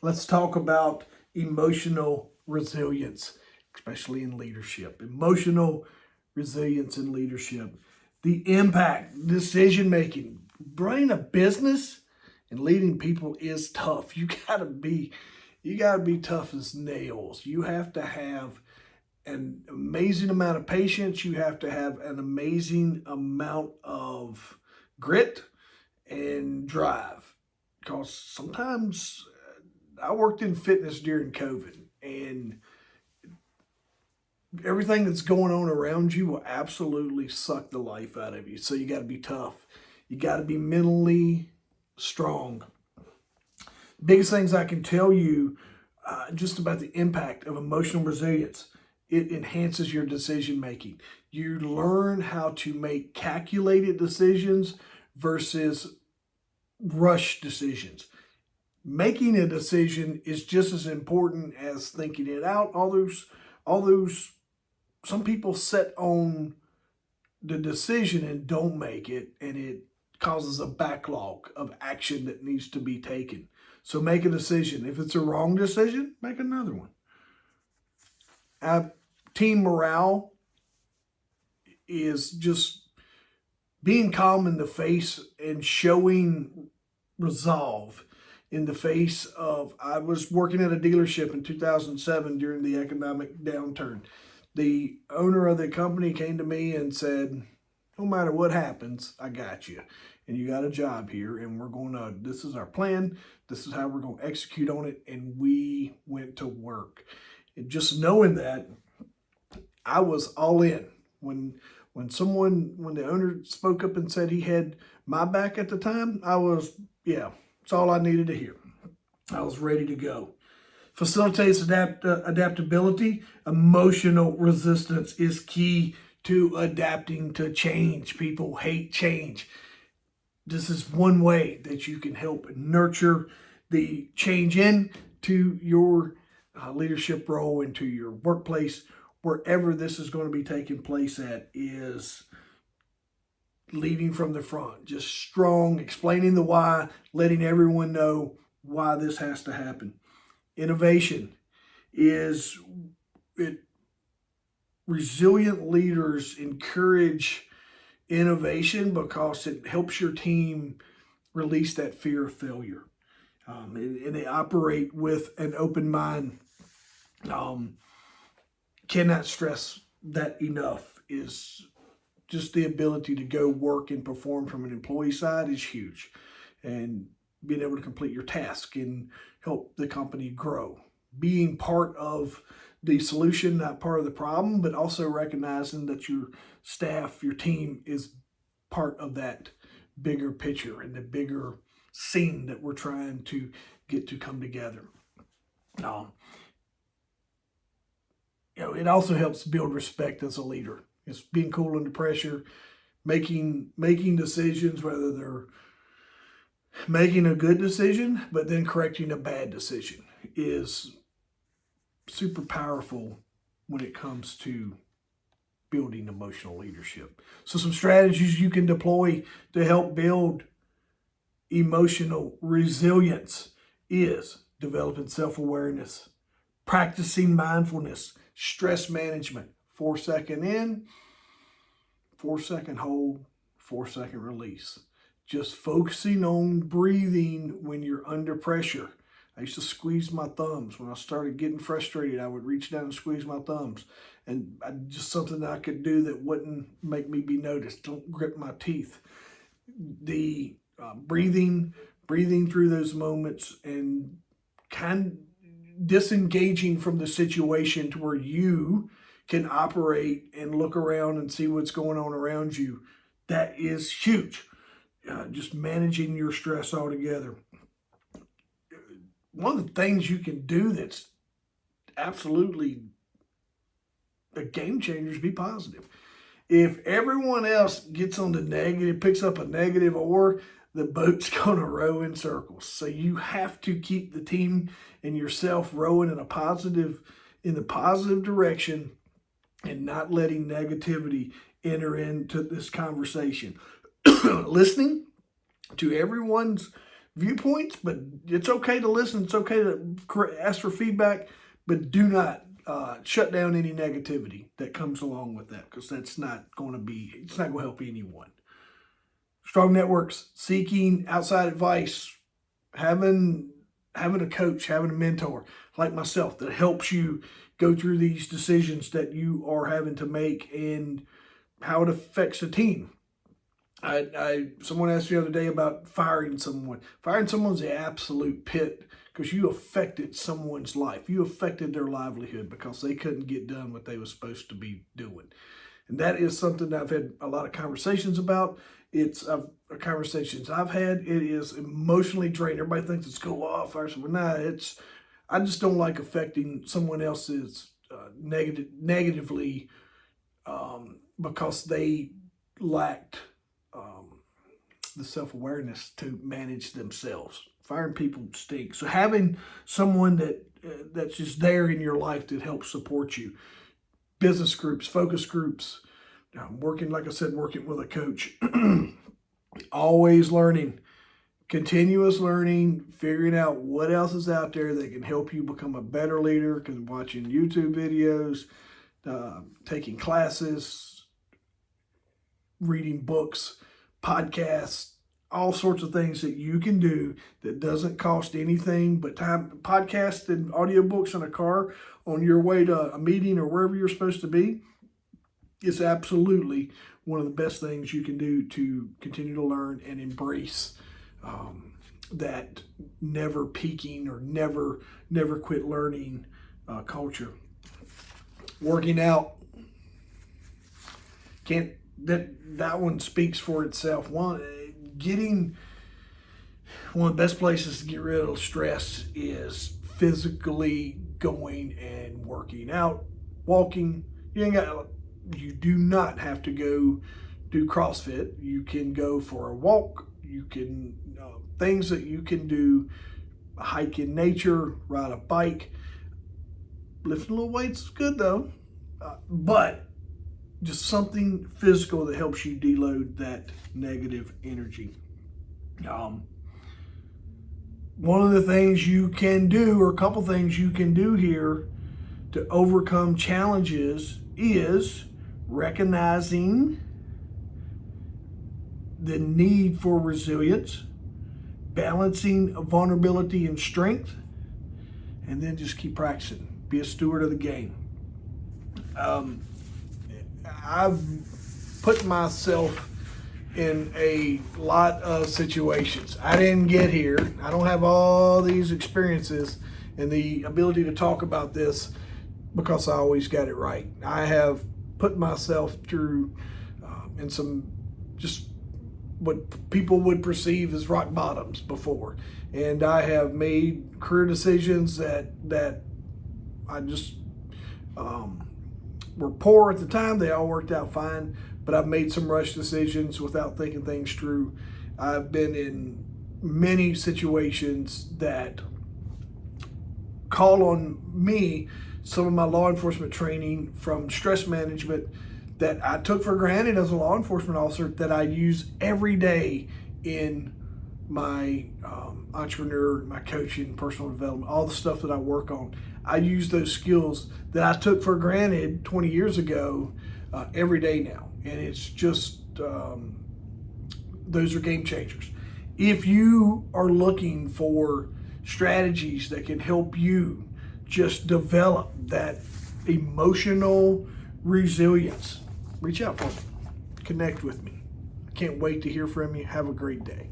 Let's talk about emotional resilience, especially in leadership. Emotional resilience in leadership. The impact, decision making, running a business and leading people is tough. You gotta be tough as nails. You have to have an amazing amount of patience. You have to have an amazing amount of grit and drive. Because sometimes I worked in fitness during COVID, and everything that's going on around you will absolutely suck the life out of you. So you got to be tough. You got to be mentally strong. Biggest things I can tell you just about the impact of emotional resilience. It enhances your decision making. You learn how to make calculated decisions versus rush decisions. Making a decision is just as important as thinking it out. All those, some people set on the decision and don't make it, and it causes a backlog of action that needs to be taken. So make a decision. If it's a wrong decision, make another one. Team morale is just being calm in the face and showing resolve in the face of. I was working at a dealership in 2007 during the economic downturn. The owner of the company came to me and said, no matter what happens, I got you. And you got a job here, and this is our plan. This is how we're going to execute on it. And we went to work. And just knowing that, I was all in. When the owner spoke up and said he had my back at the time, yeah, it's all I needed to hear. I was ready to go. Facilitates adaptability. Emotional resistance is key to adapting to change. People hate change. This is one way that you can help nurture the change into your leadership role, into your workplace, wherever this is going to be taking place at, is leading from the front, just strong, explaining the why, letting everyone know why this has to happen. Innovation is it. Resilient leaders encourage innovation because it helps your team release that fear of failure. And they operate with an open mind. Cannot stress that enough. Is just the ability to go work and perform from an employee side is huge. And being able to complete your task and help the company grow. Being part of the solution, not part of the problem, but also recognizing that your staff, your team is part of that bigger picture and the bigger scene that we're trying to get to come together. It also helps build respect as a leader. It's being cool under pressure, making decisions, whether they're making a good decision, but then correcting a bad decision, is super powerful when it comes to building emotional leadership. So some strategies you can deploy to help build emotional resilience is developing self-awareness, practicing mindfulness, stress management, 4-second in, 4-second hold, 4-second release. Just focusing on breathing when you're under pressure. I used to squeeze my thumbs. When I started getting frustrated, I would reach down and squeeze my thumbs. And just something that I could do that wouldn't make me be noticed. Don't grip my teeth. The breathing through those moments and kind of disengaging from the situation to where you can operate and look around and see what's going on around you. That is huge. Just managing your stress altogether. One of the things you can do that's absolutely a game changer is be positive. If everyone else gets on the negative, picks up a negative oar, the boat's going to row in circles. So you have to keep the team and yourself rowing in the positive direction and not letting negativity enter into this conversation. Listening to everyone's viewpoints, but it's okay to listen. It's okay to ask for feedback, but do not shut down any negativity that comes along with that, because it's not going to help anyone. Strong networks, seeking outside advice, having a coach, having a mentor like myself that helps you go through these decisions that you are having to make and how it affects a team. Someone asked the other day about firing someone. Firing someone's the absolute pit, because you affected someone's life. You affected their livelihood because they couldn't get done what they were supposed to be doing. And that is something that I've had a lot of conversations about. It's conversations I've had. It is emotionally draining. Everybody thinks it's go off. I just don't like affecting someone else's negatively because they lacked the self-awareness to manage themselves. Firing people stinks. So having someone that's just there in your life that helps support you. Business groups, focus groups, working with a coach. Always learning, continuous learning, figuring out what else is out there that can help you become a better leader, because watching YouTube videos, taking classes, reading books, podcasts, all sorts of things that you can do that doesn't cost anything but time. Podcasts and audiobooks in a car on your way to a meeting or wherever you're supposed to be is absolutely one of the best things you can do to continue to learn and embrace that never peaking or never quit learning culture. Working out, that one speaks for itself. One of the best places to get rid of stress is physically going and working out, walking. You do not have to go do CrossFit. You can go for a walk. You can things that you can do: hike in nature, ride a bike. Lifting little weights is good though, but just something physical that helps you deload that negative energy. One of the things you can do, or a couple things you can do here to overcome challenges, is recognizing the need for resilience, balancing vulnerability and strength, and then just keep practicing. Be a steward of the game. I've put myself in a lot of situations. I didn't get here. I don't have all these experiences and the ability to talk about this because I always got it right. I have put myself through in some just what people would perceive as rock bottoms before. And I have made career decisions that I just were poor at the time. They all worked out fine, but I've made some rush decisions without thinking things through. I've been in many situations that call on me some of my law enforcement training from stress management that I took for granted as a law enforcement officer that I use every day in my entrepreneur, my coaching, personal development, all the stuff that I work on. I use those skills that I took for granted 20 years ago every day now. And it's just, those are game changers. If you are looking for strategies that can help you just develop that emotional resilience, reach out for me. Connect with me. I can't wait to hear from you. Have a great day.